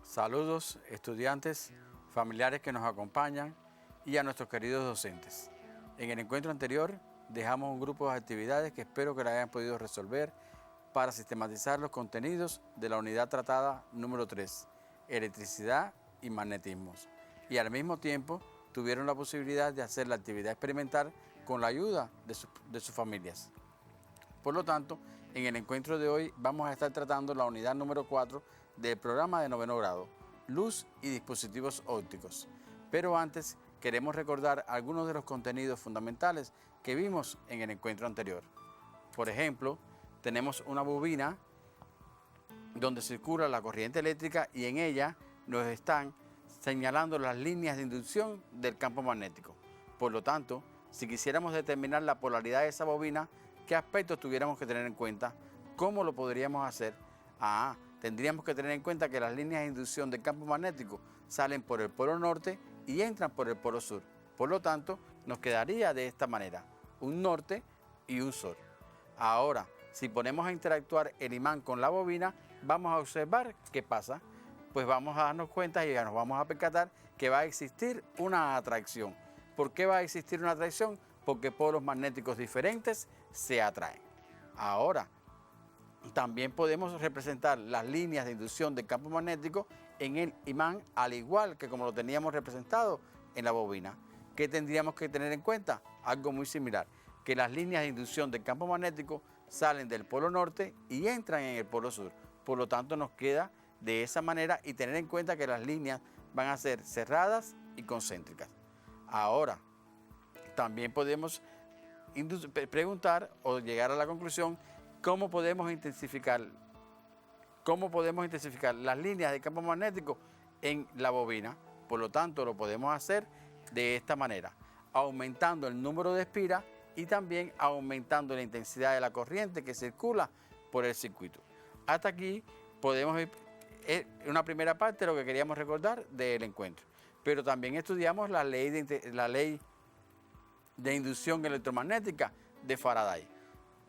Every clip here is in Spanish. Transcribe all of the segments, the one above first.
Saludos, estudiantes, familiares que nos acompañan y a nuestros queridos docentes. En el encuentro anterior dejamos un grupo de actividades que espero que la hayan podido resolver para sistematizar los contenidos de la unidad tratada número 3, electricidad y magnetismos. Y al mismo tiempo tuvieron la posibilidad de hacer la actividad experimental con la ayuda de sus familias. Por lo tanto, en el encuentro de hoy vamos a estar tratando la unidad número 4 del programa de noveno grado, luz y dispositivos ópticos. Pero antes queremos recordar algunos de los contenidos fundamentales que vimos en el encuentro anterior. Por ejemplo, tenemos una bobina donde circula la corriente eléctrica y en ella nos están señalando las líneas de inducción del campo magnético. Por lo tanto, si quisiéramos determinar la polaridad de esa bobina, ¿qué aspectos tuviéramos que tener en cuenta? ¿Cómo lo podríamos hacer? Tendríamos que tener en cuenta que las líneas de inducción del campo magnético salen por el polo norte y entran por el polo sur. Por lo tanto, nos quedaría de esta manera, un norte y un sur. Ahora, si ponemos a interactuar el imán con la bobina, vamos a observar qué pasa. Pues vamos a darnos cuenta y ya nos vamos a percatar que va a existir una atracción. ¿Por qué va a existir una atracción? Porque polos magnéticos diferentes se atraen. Ahora, también podemos representar las líneas de inducción del campo magnético en el imán, al igual que como lo teníamos representado en la bobina. ¿Qué tendríamos que tener en cuenta? Algo muy similar, que las líneas de inducción del campo magnético salen del polo norte y entran en el polo sur. Por lo tanto, nos queda de esa manera y tener en cuenta que las líneas van a ser cerradas y concéntricas. Ahora, también podemos preguntar o llegar a la conclusión cómo podemos intensificar las líneas de campo magnético en la bobina. Por lo tanto, lo podemos hacer de esta manera, aumentando el número de espiras y también aumentando la intensidad de la corriente que circula por el circuito. Hasta aquí podemos ir, una primera parte de lo que queríamos recordar del encuentro. Pero también estudiamos la ley de inducción electromagnética de Faraday.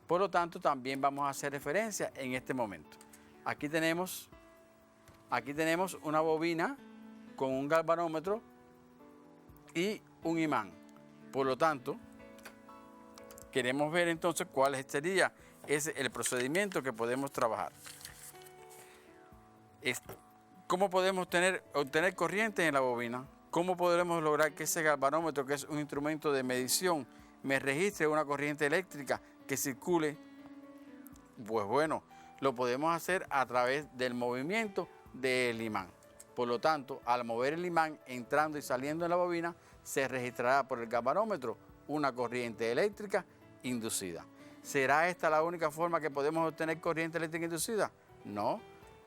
Por lo tanto, también vamos a hacer referencia en este momento. Aquí tenemos una bobina con un galvanómetro y un imán. Por lo tanto, queremos ver entonces cuál sería el procedimiento que podemos trabajar. ¿Cómo podemos obtener corriente en la bobina? ¿Cómo podremos lograr que ese galvanómetro, que es un instrumento de medición, me registre una corriente eléctrica que circule? Pues bueno, lo podemos hacer a través del movimiento del imán. Por lo tanto, al mover el imán entrando y saliendo en la bobina, se registrará por el galvanómetro una corriente eléctrica inducida. ¿Será esta la única forma que podemos obtener corriente eléctrica inducida? No,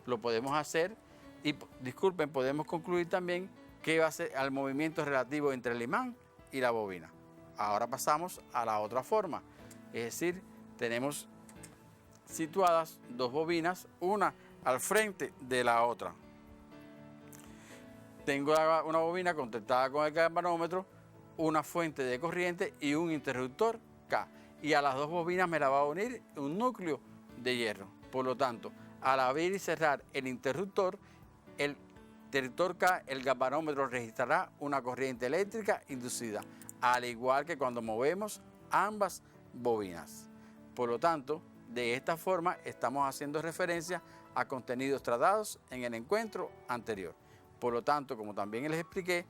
lo podemos hacer y, disculpen, podemos concluir también que va a ser al movimiento relativo entre el imán y la bobina. Ahora pasamos a la otra forma, es decir, tenemos situadas dos bobinas, una al frente de la otra. Tengo una bobina conectada con el galvanómetro, una fuente de corriente y un interruptor K. Y a las dos bobinas me la va a unir un núcleo de hierro. Por lo tanto, al abrir y cerrar el interruptor K, el galvanómetro registrará una corriente eléctrica inducida, al igual que cuando movemos ambas bobinas. Por lo tanto, de esta forma estamos haciendo referencia a contenidos tratados en el encuentro anterior. Por lo tanto, como también les expliqué,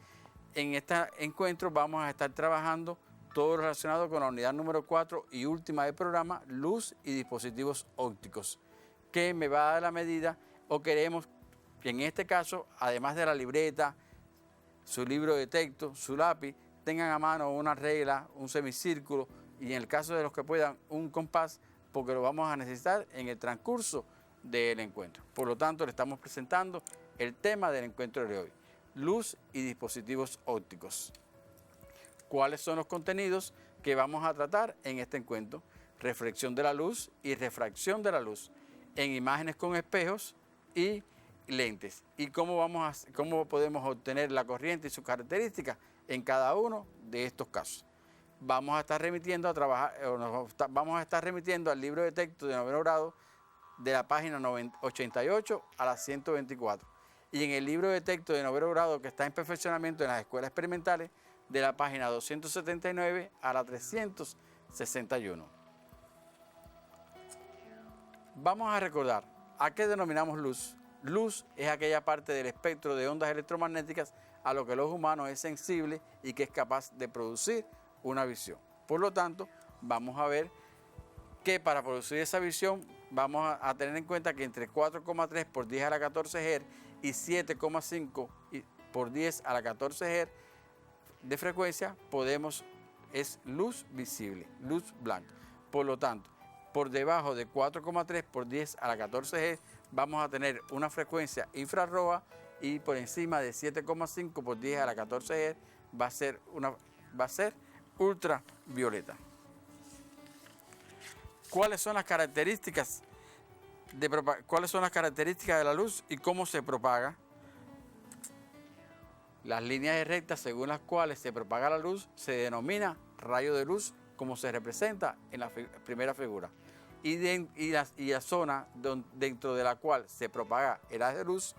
en este encuentro vamos a estar trabajando todo lo relacionado con la unidad número 4 y última del programa, luz y dispositivos ópticos, que me va a dar la medida o queremos que en este caso, además de la libreta, su libro de texto, su lápiz, tengan a mano una regla, un semicírculo y en el caso de los que puedan un compás, porque lo vamos a necesitar en el transcurso del encuentro. Por lo tanto, le estamos presentando el tema del encuentro de hoy, luz y dispositivos ópticos. ¿Cuáles son los contenidos que vamos a tratar en este encuentro? Reflexión de la luz y refracción de la luz en imágenes con espejos y lentes. Y cómo podemos obtener la corriente y sus características en cada uno de estos casos. Vamos a estar remitiendo al libro de texto de noveno grado de la página 88 a la 124. y en el libro de texto de noveno grado que está en perfeccionamiento en las escuelas experimentales, de la página 279 a la 361. Vamos a recordar, ¿a qué denominamos luz? Luz es aquella parte del espectro de ondas electromagnéticas a lo que el ojo humano es sensible y que es capaz de producir una visión. Por lo tanto, vamos a ver que para producir esa visión vamos a tener en cuenta que entre 4,3 por 10 a la 14 Hz y 7,5 por 10 a la 14 Hz de frecuencia es luz visible, luz blanca. Por lo tanto, por debajo de 4,3 por 10 a la 14 Hz vamos a tener una frecuencia infrarroja y por encima de 7,5 por 10 a la 14 Hz va a ser ultravioleta. ¿Cuáles son las características de la luz y cómo se propaga? Las líneas rectas según las cuales se propaga la luz se denomina rayo de luz, como se representa en la primera figura. Y la zona dentro de la cual se propaga el haz de luz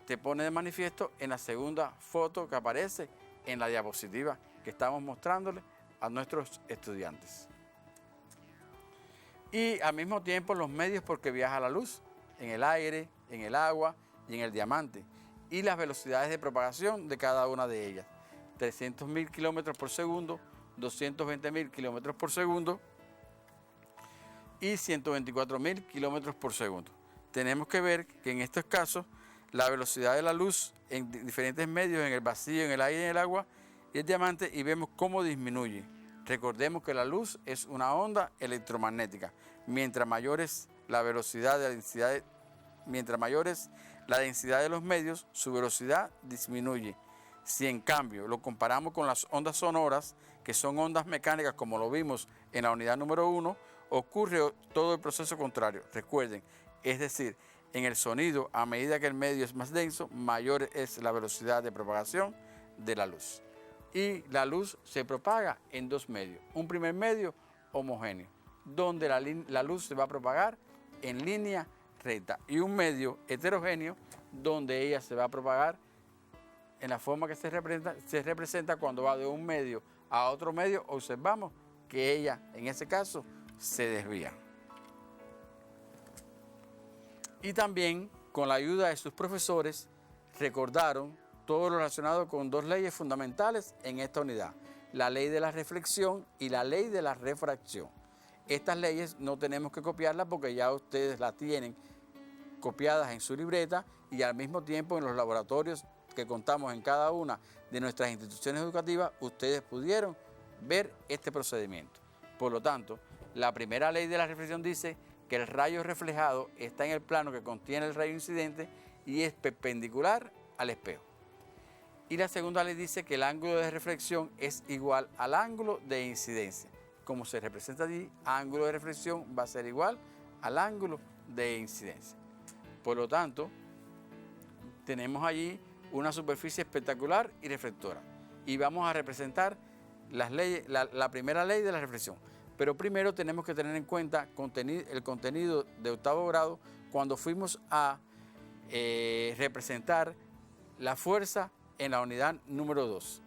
te pone de manifiesto en la segunda foto que aparece en la diapositiva que estamos mostrándole a nuestros estudiantes. Y al mismo tiempo los medios por que viaja la luz, en el aire, en el agua y en el diamante, y las velocidades de propagación de cada una de ellas. 300.000 kilómetros por segundo, 220.000 kilómetros por segundo y 124.000 kilómetros por segundo. Tenemos que ver que en estos casos la velocidad de la luz en diferentes medios, en el vacío, en el aire, en el agua y el diamante, y vemos cómo disminuye. Recordemos que la luz es una onda electromagnética. Mientras mayor es la velocidad de la densidad, mientras mayor es la densidad de los medios, su velocidad disminuye. Si en cambio lo comparamos con las ondas sonoras, que son ondas mecánicas como lo vimos en la unidad número 1, ocurre todo el proceso contrario. Recuerden, es decir, en el sonido, a medida que el medio es más denso, mayor es la velocidad de propagación de la luz. Y la luz se propaga en dos medios. Un primer medio homogéneo, donde la luz se va a propagar en línea recta. Y un medio heterogéneo, donde ella se va a propagar en la forma que se representa cuando va de un medio a otro medio. Observamos que ella, en ese caso, se desvía. Y también, con la ayuda de sus profesores, recordaron todo lo relacionado con dos leyes fundamentales en esta unidad: la ley de la reflexión y la ley de la refracción. Estas leyes no tenemos que copiarlas porque ya ustedes las tienen copiadas en su libreta, y al mismo tiempo en los laboratorios que contamos en cada una de nuestras instituciones educativas, ustedes pudieron ver este procedimiento. Por lo tanto, la primera ley de la reflexión dice que el rayo reflejado está en el plano que contiene el rayo incidente y es perpendicular al espejo. Y la segunda ley dice que el ángulo de reflexión es igual al ángulo de incidencia. Como se representa allí, ángulo de reflexión va a ser igual al ángulo de incidencia. Por lo tanto, tenemos allí una superficie espectacular y reflectora. Y vamos a representar las leyes, la primera ley de la reflexión. Pero primero tenemos que tener en cuenta el contenido de octavo grado cuando fuimos a representar la fuerza en la unidad número 2.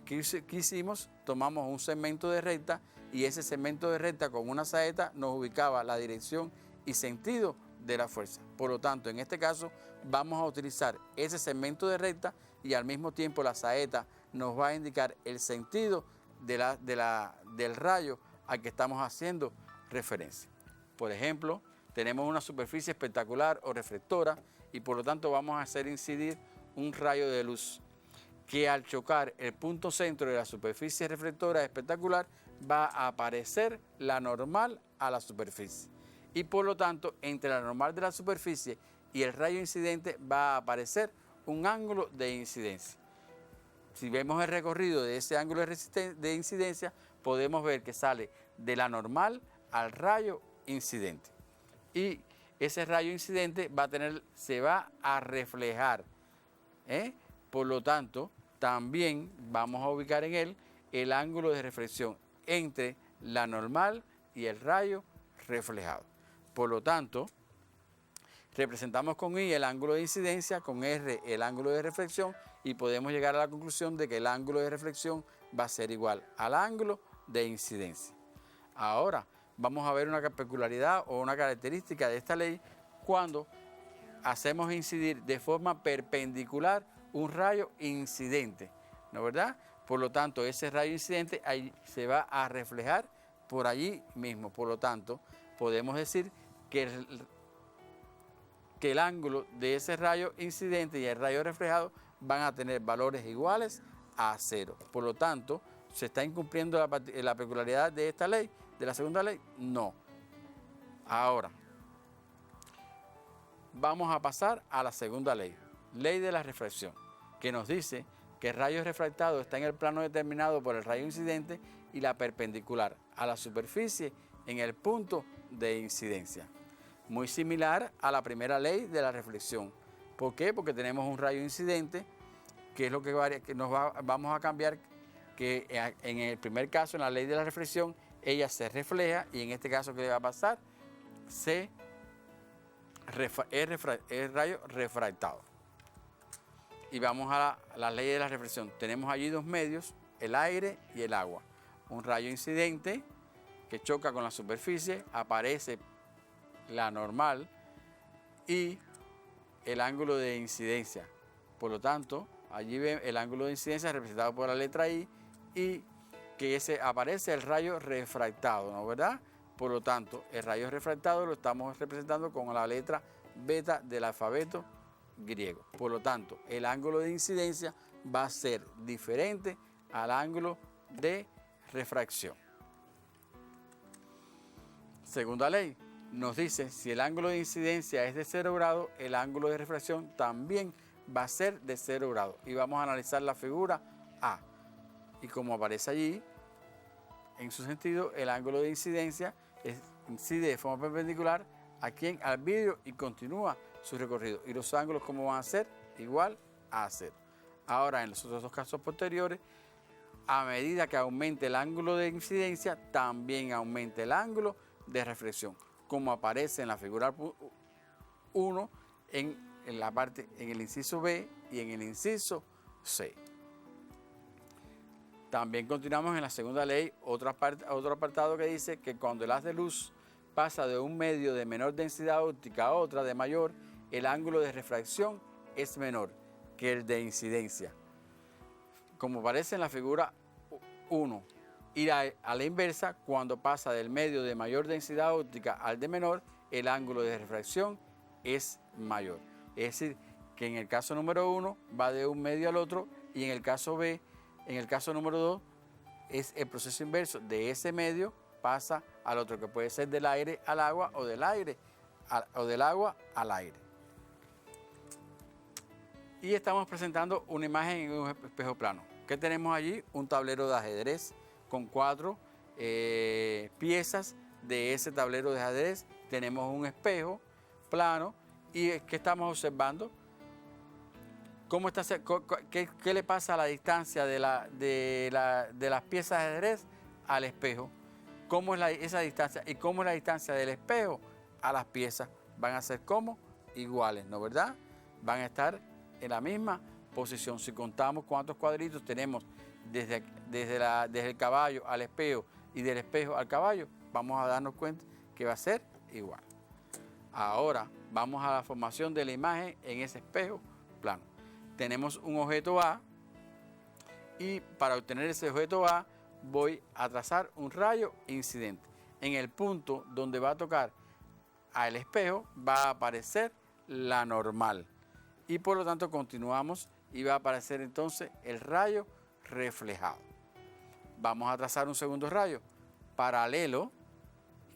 ¿Qué hicimos? Tomamos un segmento de recta y ese segmento de recta con una saeta nos ubicaba la dirección y sentido de la fuerza. Por lo tanto, en este caso vamos a utilizar ese segmento de recta y al mismo tiempo la saeta nos va a indicar el sentido del rayo al que estamos haciendo referencia. Por ejemplo, tenemos una superficie espectacular o reflectora y por lo tanto vamos a hacer incidir un rayo de luz que al chocar el punto centro de la superficie reflectora espectacular va a aparecer la normal a la superficie. Y por lo tanto, entre la normal de la superficie y el rayo incidente va a aparecer un ángulo de incidencia. Si vemos el recorrido de ese ángulo de incidencia, podemos ver que sale de la normal al rayo incidente. Y ese rayo incidente se va a reflejar. Por lo tanto, también vamos a ubicar en él el ángulo de reflexión entre la normal y el rayo reflejado. Por lo tanto, Representamos con I el ángulo de incidencia, con R el ángulo de reflexión y podemos llegar a la conclusión de que el ángulo de reflexión va a ser igual al ángulo de incidencia. Ahora vamos a ver una peculiaridad o una característica de esta ley cuando hacemos incidir de forma perpendicular un rayo incidente, ¿no es verdad? Por lo tanto, ese rayo incidente ahí se va a reflejar por allí mismo. Por lo tanto, podemos decir que el ángulo de ese rayo incidente y el rayo reflejado van a tener valores iguales a 0. Por lo tanto, ¿se está incumpliendo la peculiaridad de esta ley, de la segunda ley? No. Ahora, vamos a pasar a la segunda ley, ley de la refracción, que nos dice que el rayo refractado está en el plano determinado por el rayo incidente y la perpendicular a la superficie en el punto de incidencia. Muy similar a la primera ley de la reflexión. ¿Por qué? Porque tenemos un rayo incidente, que es lo que vamos a cambiar, que en el primer caso, en la ley de la reflexión, ella se refleja y en este caso, ¿qué le va a pasar? Es rayo refractado. Y vamos a la ley de la reflexión. Tenemos allí dos medios, el aire y el agua. Un rayo incidente que choca con la superficie, aparece la normal y el ángulo de incidencia. Por lo tanto, allí ven el ángulo de incidencia representado por la letra I y que aparece el rayo refractado, ¿no es verdad? Por lo tanto, el rayo refractado lo estamos representando con la letra beta del alfabeto griego. Por lo tanto, el ángulo de incidencia va a ser diferente al ángulo de refracción. Segunda ley nos dice, si el ángulo de incidencia es de 0 grados, el ángulo de refracción también va a ser de 0 grados. Y vamos a analizar la figura A. Y como aparece allí, en su sentido, el ángulo de incidencia incide de forma perpendicular al vidrio y continúa su recorrido. Y los ángulos, ¿cómo van a ser? Igual a 0. Ahora, en los otros dos casos posteriores, a medida que aumente el ángulo de incidencia, también aumenta el ángulo de reflexión, como aparece en la figura 1, en el inciso B y en el inciso C. También continuamos en la segunda ley, otro apartado que dice que cuando el haz de luz pasa de un medio de menor densidad óptica a otra de mayor, el ángulo de refracción es menor que el de incidencia, como aparece en la figura 1. Y a la inversa, cuando pasa del medio de mayor densidad óptica al de menor, el ángulo de refracción es mayor. Es decir, que en el caso número 1 va de un medio al otro y en el caso B, en el caso número 2, es el proceso inverso. De ese medio pasa al otro, que puede ser del aire al agua o del agua al aire. Y estamos presentando una imagen en un espejo plano. ¿Qué tenemos allí? Un tablero de ajedrez con 4 piezas de ese tablero de ajedrez. Tenemos un espejo plano y ¿qué estamos observando? ¿Qué le pasa a la distancia de las piezas de ajedrez al espejo? ¿Cómo es esa distancia? ¿Y cómo es la distancia del espejo a las piezas? Van a ser como iguales, ¿no verdad? Van a estar en la misma posición. Si contamos cuántos cuadritos tenemos desde el caballo al espejo y del espejo al caballo, vamos a darnos cuenta que va a ser igual. Ahora vamos a la formación de la imagen en ese espejo plano. Tenemos un objeto A y para obtener ese objeto A voy a trazar un rayo incidente. En el punto donde va a tocar al espejo va a aparecer la normal y por lo tanto continuamos y va a aparecer entonces el rayo reflejado. Vamos a trazar un segundo rayo paralelo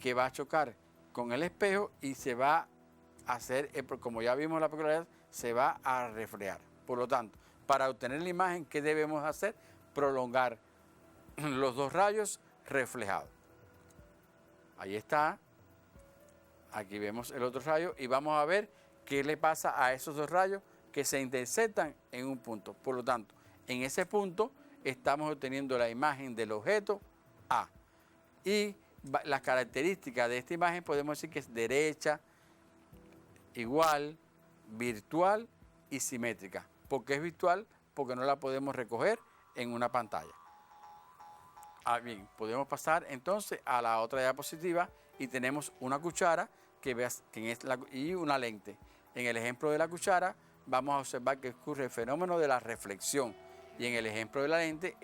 que va a chocar con el espejo y se va a hacer, como ya vimos la peculiaridad, se va a reflejar. Por lo tanto, para obtener la imagen, ¿qué debemos hacer? Prolongar los dos rayos reflejados. Ahí está. Aquí vemos el otro rayo y vamos a ver qué le pasa a esos dos rayos que se intersectan en un punto. Por lo tanto, en ese punto estamos obteniendo la imagen del objeto A. Y las características de esta imagen podemos decir que es derecha, igual, virtual y simétrica. ¿Por qué es virtual? Porque no la podemos recoger en una pantalla. Bien, podemos pasar entonces a la otra diapositiva y tenemos una cuchara y una lente. En el ejemplo de la cuchara vamos a observar que ocurre el fenómeno de la reflexión y en el ejemplo de la lente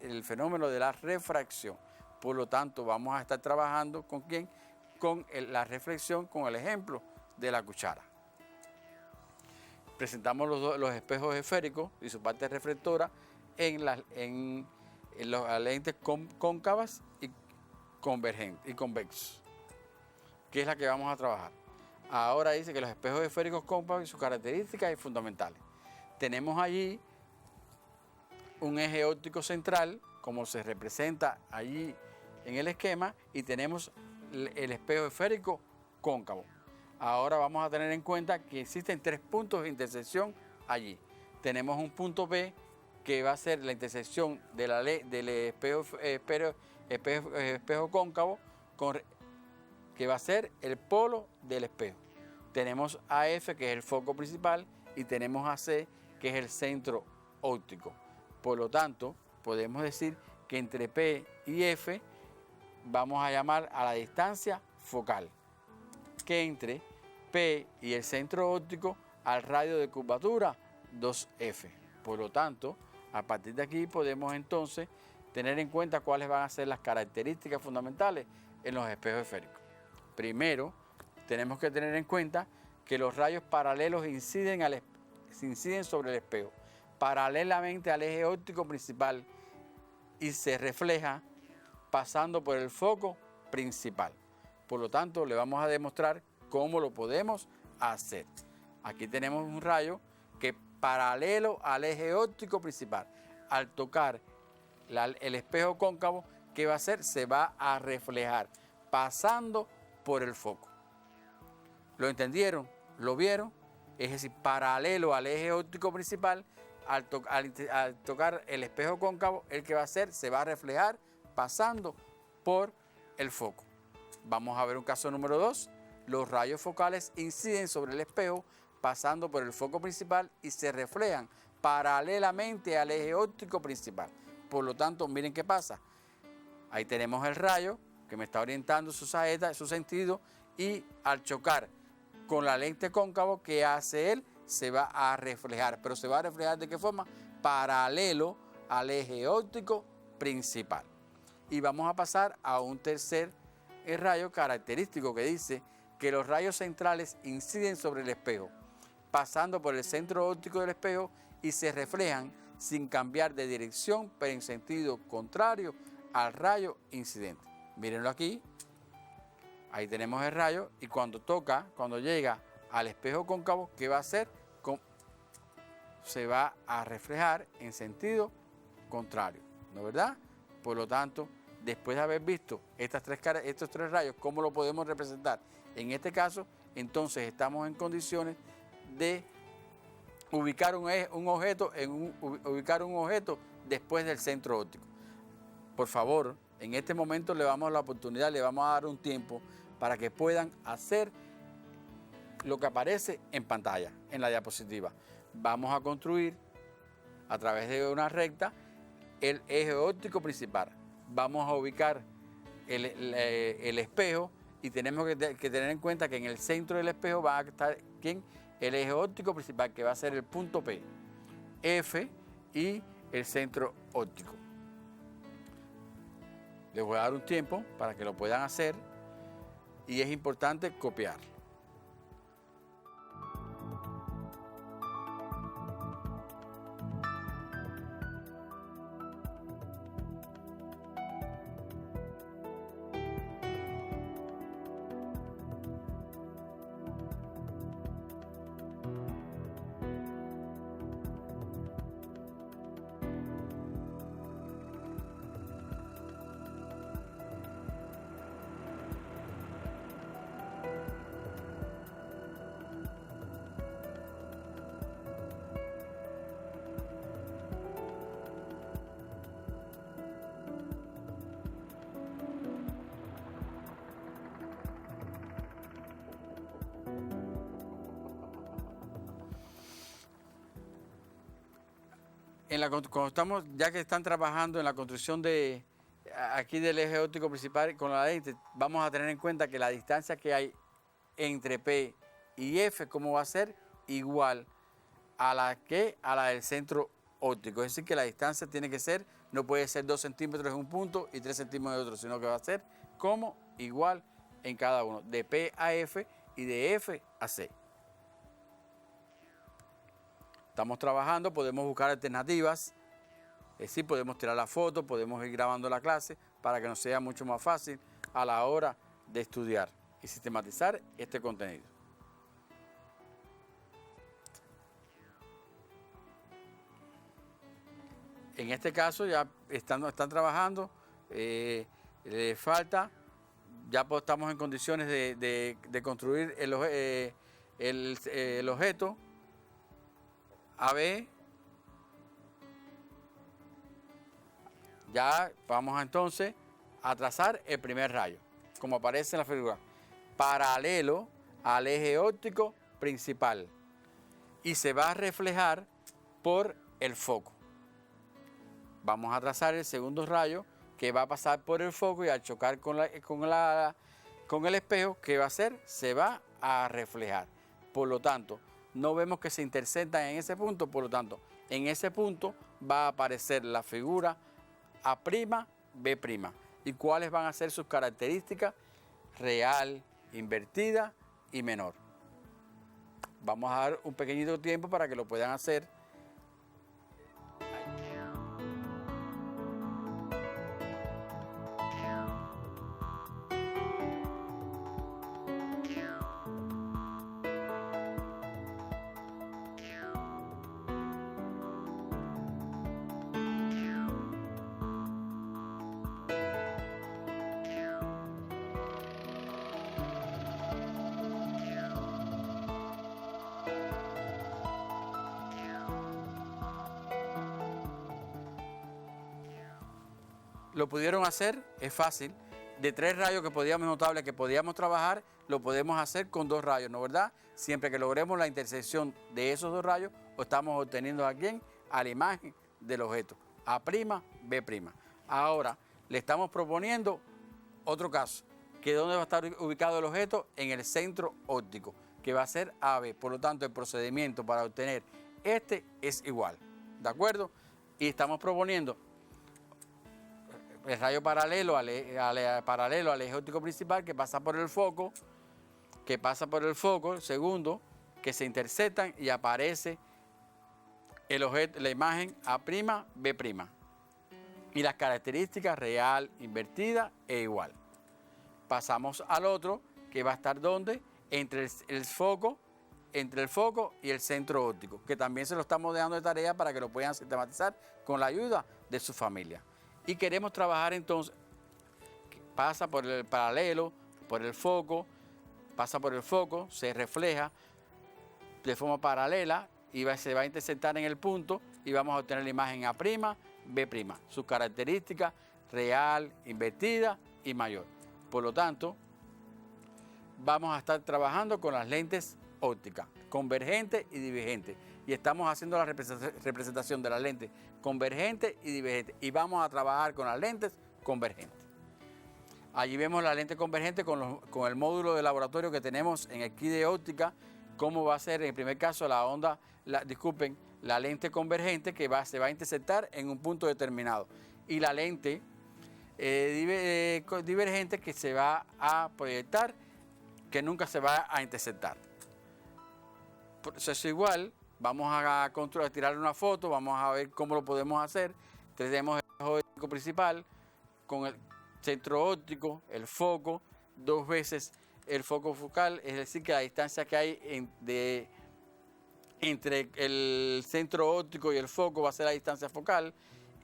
el fenómeno de la refracción. Por lo tanto, vamos a estar trabajando ¿con quién? Con la reflexión, con el ejemplo de la cuchara. Presentamos los espejos esféricos y su parte reflectora en las lentes cóncavas y convergentes y convexos, que es la que vamos a trabajar. Ahora dice que los espejos esféricos cóncavos y sus características fundamentales. Tenemos allí un eje óptico central, como se representa allí en el esquema, y tenemos el espejo esférico cóncavo. Ahora vamos a tener en cuenta que existen 3 puntos de intersección allí. Tenemos un punto B que va a ser la intersección del espejo cóncavo que va a ser el polo del espejo. Tenemos AF, que es el foco principal, y tenemos AC, que es el centro óptico. Por lo tanto, podemos decir que entre P y F vamos a llamar a la distancia focal, que entre P y el centro óptico al radio de curvatura 2F. Por lo tanto, a partir de aquí podemos entonces tener en cuenta cuáles van a ser las características fundamentales en los espejos esféricos. Primero, tenemos que tener en cuenta que los rayos paralelos inciden sobre el espejo, paralelamente al eje óptico principal, y se refleja pasando por el foco principal. Por lo tanto, le vamos a demostrar cómo lo podemos hacer. Aquí tenemos un rayo que paralelo al eje óptico principal, al tocar el espejo cóncavo, ¿qué va a hacer? Se va a reflejar pasando por el foco. ¿Lo entendieron? ¿Lo vieron? Es decir, paralelo al eje óptico principal, al tocar el espejo cóncavo, el que va a hacer se va a reflejar pasando por el foco. Vamos a ver un caso número 2. Los rayos focales inciden sobre el espejo pasando por el foco principal y se reflejan paralelamente al eje óptico principal. Por lo tanto, miren qué pasa. Ahí tenemos el rayo que me está orientando su saeta, su sentido, y al chocar con la lente cóncavo, ¿qué hace él? Se va a reflejar. ¿Pero se va a reflejar de qué forma? Paralelo al eje óptico principal. Y vamos a pasar a un tercer rayo característico que dice que los rayos centrales inciden sobre el espejo, pasando por el centro óptico del espejo y se reflejan sin cambiar de dirección, pero en sentido contrario al rayo incidente. Mírenlo aquí. Ahí tenemos el rayo y cuando llega al espejo cóncavo, ¿qué va a hacer? Se va a reflejar en sentido contrario, ¿no es verdad? Por lo tanto, después de haber visto estos 3 rayos, ¿cómo lo podemos representar? En este caso, entonces estamos en condiciones de ubicar un objeto después del centro óptico. Por favor, en este momento le vamos a la oportunidad, le vamos a dar un tiempo para que puedan hacer lo que aparece en pantalla, en la diapositiva. Vamos a construir a través de una recta el eje óptico principal. Vamos a ubicar el espejo y tenemos que tener en cuenta que en el centro del espejo va a estar el eje óptico principal, que va a ser el punto P, F y el centro óptico. Les voy a dar un tiempo para que lo puedan hacer y es importante copiar. Cuando estamos, ya que están trabajando en la construcción de aquí del eje óptico principal con la lente, vamos a tener en cuenta que la distancia que hay entre P y F, ¿cómo va a ser? Igual a la del centro óptico. Es decir, que la distancia tiene que ser, no puede ser 2 centímetros en un punto y 3 centímetros en otro, sino que va a ser como igual en cada uno, de P a F y de F a C. Estamos trabajando, podemos buscar alternativas, es decir, podemos tirar la foto, podemos ir grabando la clase para que nos sea mucho más fácil a la hora de estudiar y sistematizar este contenido. En este caso ya están trabajando, le falta, ya estamos en condiciones de construir el objeto AB. Ya vamos entonces a trazar el primer rayo, como aparece en la figura, paralelo al eje óptico principal y se va a reflejar por el foco. Vamos a trazar el segundo rayo que va a pasar por el foco y al chocar con el espejo, ¿qué va a hacer? Se va a reflejar. Por lo tanto, no vemos que se interceptan en ese punto, por lo tanto, en ese punto va a aparecer la figura A', B'. ¿Y cuáles van a ser sus características? Real, invertida y menor. Vamos a dar un pequeñito tiempo para que lo puedan hacer. Lo pudieron hacer, es fácil. De 3 rayos que podíamos notables que podíamos trabajar, lo podemos hacer con 2 rayos, ¿no verdad? Siempre que logremos la intersección de esos 2 rayos, o estamos obteniendo aquí a la imagen del objeto, A', B'. Ahora, le estamos proponiendo otro caso, que ¿dónde va a estar ubicado el objeto? En el centro óptico, que va a ser AB. Por lo tanto, el procedimiento para obtener este es igual, ¿de acuerdo? Y estamos proponiendo el rayo paralelo al eje óptico principal que pasa por el foco, el segundo, que se interceptan y aparece el objeto, la imagen A', B'. Y las características real, invertida e igual. Pasamos al otro, que va a estar ¿dónde? Entre el foco y el centro óptico, que también se lo estamos dejando de tarea para que lo puedan sistematizar con la ayuda de su familia. Y queremos trabajar entonces, pasa por el paralelo, por el foco, se refleja de forma paralela y se va a interceptar en el punto y vamos a obtener la imagen A', B', sus características real, invertida y mayor. Por lo tanto, vamos a estar trabajando con las lentes ópticas, convergente y divergente. Y estamos haciendo la representación de las lentes convergente y divergente. Y vamos a trabajar con las lentes convergentes. Allí vemos la lente convergente con el módulo de laboratorio que tenemos en el kit de óptica, cómo va a ser en el primer caso la lente convergente que se va a interceptar en un punto determinado. Y la lente divergente que se va a proyectar, que nunca se va a interceptar. Por eso es igual. Vamos a tirarle una foto, vamos a ver cómo lo podemos hacer. Tenemos el eje óptico principal con el centro óptico, el foco, 2 veces el foco focal, es decir, que la distancia que hay entre el centro óptico y el foco va a ser la distancia focal,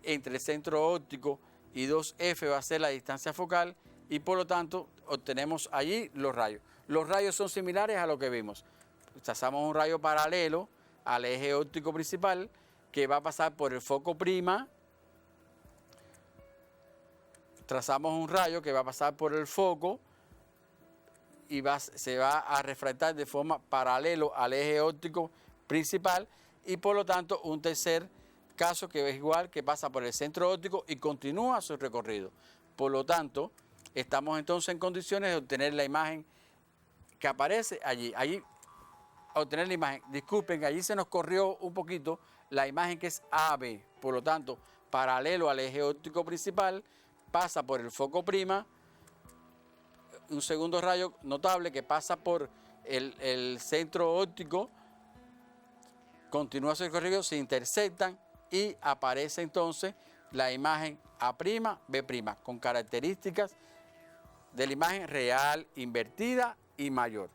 entre el centro óptico y 2F va a ser la distancia focal y por lo tanto obtenemos allí los rayos. Los rayos son similares a lo que vimos. Trazamos un rayo paralelo al eje óptico principal que va a pasar por el foco prima. Trazamos un rayo que va a pasar por el foco y se va a refractar de forma paralelo al eje óptico principal y por lo tanto un tercer caso que es igual, que pasa por el centro óptico y continúa su recorrido. Por lo tanto, estamos entonces en condiciones de obtener la imagen que aparece allí. Allí, obtener la imagen. Disculpen, que allí se nos corrió un poquito la imagen que es AB. Por lo tanto, paralelo al eje óptico principal, pasa por el foco prima, un segundo rayo notable que pasa por el centro óptico, continúa su recorrido, se intersectan y aparece entonces la imagen A', B', con características de la imagen real, invertida y mayor.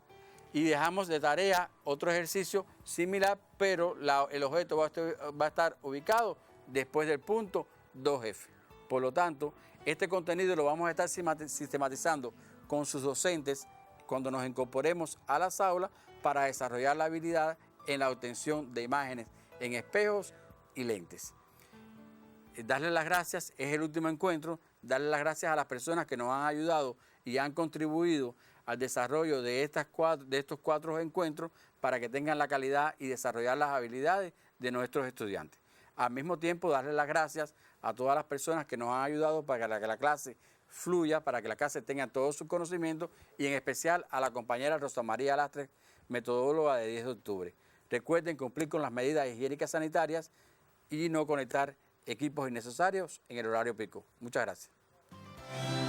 Y dejamos de tarea otro ejercicio similar, pero el objeto va a estar ubicado después del punto 2F. Por lo tanto, este contenido lo vamos a estar sistematizando con sus docentes cuando nos incorporemos a las aulas para desarrollar la habilidad en la obtención de imágenes en espejos y lentes. Darles las gracias, es el último encuentro, darle las gracias a las personas que nos han ayudado y han contribuido al desarrollo de estos cuatro encuentros para que tengan la calidad y desarrollar las habilidades de nuestros estudiantes. Al mismo tiempo, darle las gracias a todas las personas que nos han ayudado para que la clase fluya, para que la clase tenga todos sus conocimientos y en especial a la compañera Rosa María Lastre, metodóloga de 10 de octubre. Recuerden cumplir con las medidas higiénicas sanitarias y no conectar equipos innecesarios en el horario pico. Muchas gracias.